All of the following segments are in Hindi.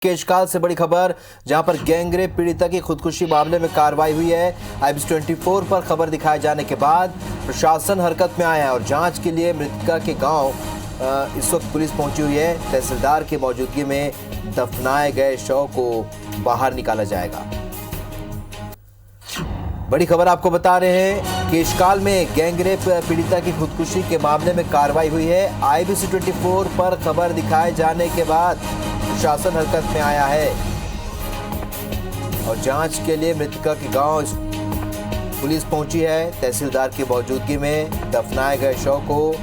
केशकाल से बड़ी खबर, जहां पर गैंगरेप पीड़िता की खुदकुशी मामले में कार्रवाई हुई है। IBC24 पर खबर दिखाए जाने के बाद प्रशासन हरकत में आया है और जांच के लिए मृतका के गांव इस वक्त पुलिस पहुंची हुई है। तहसीलदार की मौजूदगी में दफनाए गए शव को बाहर निकाला जाएगा। बड़ी खबर आपको बता रहे हैं, केशकाल में गैंगरेप पीड़िता की खुदकुशी के मामले में कार्रवाई हुई है। IBC24 पर खबर दिखाए जाने के बाद प्रशासन हरकत में आया है और जांच के लिए मृतका के गांव पुलिस पहुंची है। तहसीलदार की मौजूदगी में दफनाए गए शव को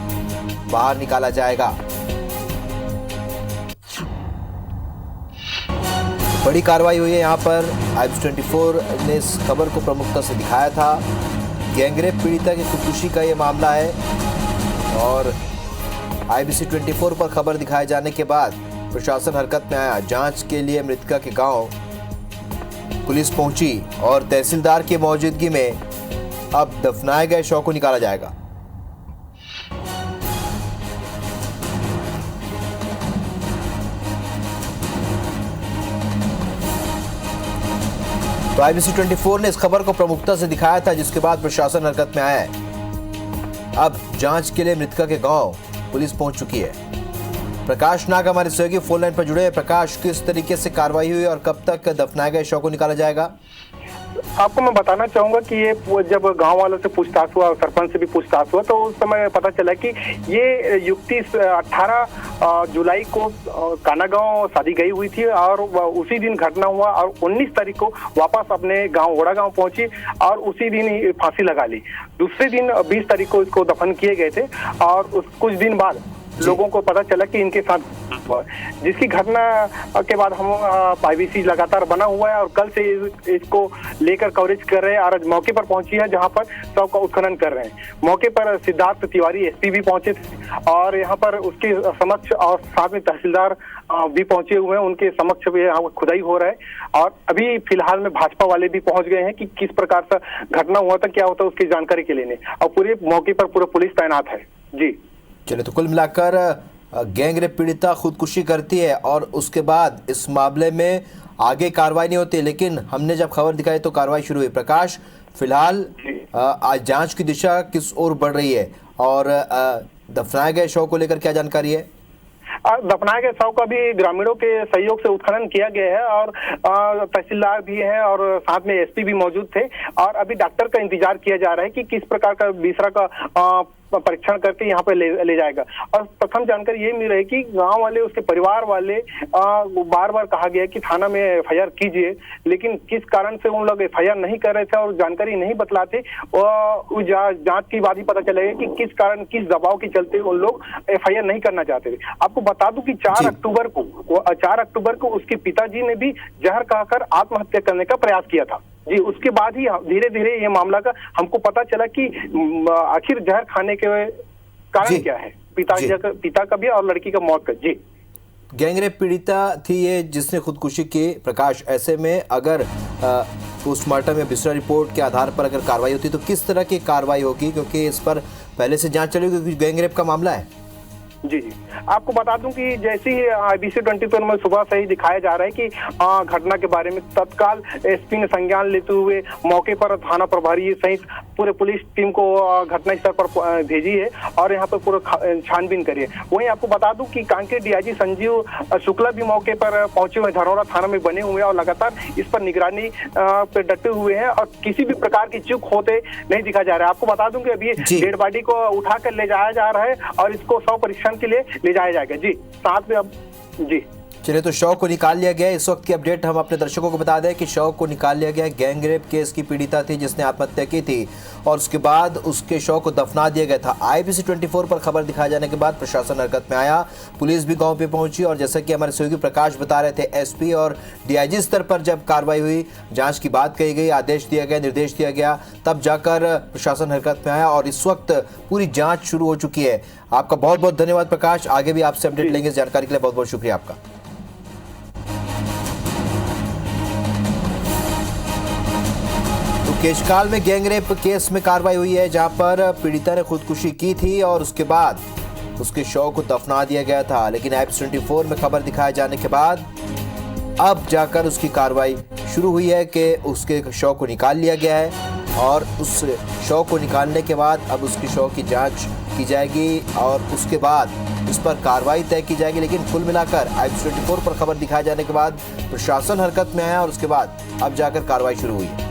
बाहर निकाला जाएगा। बड़ी कार्रवाई हुई है यहाँ पर। IBC24 ने इस खबर को प्रमुखता से दिखाया था। गैंगरेप पीड़िता की खुदकुशी का ये मामला है और IBC24 पर खबर दिखाए जाने के बाद प्रशासन हरकत में आया। जांच के लिए मृतका के गांव पुलिस पहुंची और तहसीलदार की मौजूदगी में अब दफनाए गए शव को निकाला जाएगा। तो IBC24 ने इस खबर को प्रमुखता से दिखाया था, जिसके बाद प्रशासन हरकत में आया है। अब जांच के लिए मृतका के गांव पुलिस पहुंच चुकी है। प्रकाश नाग हमारे सहयोगी फोन लाइन पर जुड़े हैं। प्रकाश, किस तरीके से कार्रवाई हुई और कब तक दफनाए गए शव को निकाला जाएगा? आपको मैं बताना चाहूंगा कि ये जब गांव वालों से पूछताछ हुआ और सरपंच से भी पूछताछ हुआ तो उस समय पता चला कि ये युवती 18 जुलाई को कानागांव शादी गई हुई थी और उसी दिन घटना हुआ और 19 तारीख को वापस अपने गांव ओड़ा गांव पहुंची और उसी दिन ही फांसी लगा ली। दूसरे दिन 20 तारीख को इसको दफन किए गए थे और कुछ दिन बाद लोगों को पता चला कि इनके साथ जिसकी घटना के बाद हम IBC लगातार बना हुआ है और कल से इसको लेकर कवरेज कर रहे हैं और आज मौके पर पहुंची है जहां पर शव का उत्खनन कर रहे हैं। मौके पर सिद्धार्थ तिवारी SP भी पहुंचे थे और यहां पर उसके समक्ष और साथ में तहसीलदार भी पहुंचे हुए हैं। उनके समक्ष भी यहाँ खुदाई हो रहा है और अभी फिलहाल में भाजपा वाले भी पहुंच गए हैं कि किस प्रकार से घटना हुआ था, क्या होता है उसकी जानकारी के लिए और पूरे मौके पर पूरा पुलिस तैनात है। जी चलिए, तो कुल मिलाकर गैंगरेप पीड़िता खुदकुशी करती है और उसके बाद इस मामले में आगे कार्रवाई नहीं होती, लेकिन हमने जब खबर दिखाई तो कार्रवाई शुरू हुई। प्रकाश, फिलहाल आज जांच की दिशा किस ओर बढ़ रही है और दफनाए गए शव को लेकर क्या जानकारी है? दफनाए गए शव का भी ग्रामीणों के सहयोग से उत्खनन किया गया है और तहसीलदार भी हैं और साथ में SP भी मौजूद थे और अभी डॉक्टर का इंतजार किया जा रहा है कि किस प्रकार का बीसरा का परीक्षण करके यहाँ पे ले जाएगा। और प्रथम जानकारी ये मिल रही है कि गांव वाले, उसके परिवार वाले बार बार कहा गया कि थाना में FIR कीजिए, लेकिन किस कारण से उन लोग FIR नहीं कर रहे थे और जानकारी नहीं बतलाते। जांच की बाद ही पता चलेगा कि किस कारण, किस दबाव के चलते उन लोग FIR नहीं करना चाहते थे। आपको बता दूं कि 4 अक्टूबर को उसके पिताजी ने भी जहर खाकर आत्महत्या करने का प्रयास किया था। जी, उसके बाद ही धीरे धीरे ये मामला का हमको पता चला कि आखिर जहर खाने के कारण क्या है, पिता का भी और लड़की का मौत का। जी, गैंगरेप पीड़िता थी ये जिसने खुदकुशी की। प्रकाश, ऐसे में अगर पोस्टमार्टम या बिस्तर रिपोर्ट के आधार पर अगर कार्रवाई होती तो किस तरह की कार्रवाई होगी, क्योंकि इस पर पहले से जांच चलेगी क्योंकि गैंगरेप का मामला है? जी, आपको बता दूं कि जैसे ही IBC24 में सुबह से ही दिखाया जा रहा है कि घटना के बारे में तत्काल SP ने संज्ञान लेते हुए मौके पर थाना प्रभारी सहित पूरे पुलिस टीम को घटनास्थल पर भेजी है और यहाँ पर पूरा छानबीन करी है। वहीं आपको बता दूं कि कांकेर DIG संजीव शुक्ला भी मौके पर पहुंचे हुए, धनौरा थाना में बने हुए और लगातार इस पर निगरानी पे डटे हुए हैं और किसी भी प्रकार की चूक होते नहीं दिखा जा रहा है। आपको बता दूं कि अभी डेड बॉडी को उठाकर ले जाया जा रहा है और इसको शव परीक्षण के लिए ले जाया जाएगा। जी, साथ में अब जी चलिए, तो शव को निकाल लिया गया। इस वक्त की अपडेट हम अपने दर्शकों को बता दें कि शव को निकाल लिया गया। गैंगरेप केस की पीड़िता थी जिसने आत्महत्या की थी और उसके बाद उसके शव को दफना दिया गया था। IBC24 पर खबर दिखाए जाने के बाद प्रशासन हरकत में आया, पुलिस भी गांव पे पहुंची और जैसा कि हमारे सहयोगी प्रकाश बता रहे थे, SP और DIG स्तर पर जब कार्रवाई हुई, जांच की बात कही गई, आदेश दिया गया, निर्देश दिया गया, तब जाकर प्रशासन हरकत में आया और इस वक्त पूरी जाँच शुरू हो चुकी है। आपका बहुत बहुत धन्यवाद प्रकाश। आगे भी आपसे अपडेट लेंगे। इस जानकारी के लिए बहुत बहुत शुक्रिया आपका। केशकाल में गैंगरेप केस में कार्रवाई हुई है, जहां पर पीड़िता ने खुदकुशी की थी और उसके बाद उसके शव को दफना दिया गया था। लेकिन IBC24 में खबर दिखाए जाने के बाद अब जाकर उसकी कार्रवाई शुरू हुई है कि उसके शव को निकाल लिया गया है और उस शव को निकालने के बाद अब उसकी शव की जांच की जाएगी और उसके बाद इस पर कार्रवाई तय की जाएगी। लेकिन कुल मिलाकर IBC 24 पर खबर दिखाए जाने के बाद प्रशासन हरकत में आया और उसके बाद अब जाकर कार्रवाई शुरू हुई है।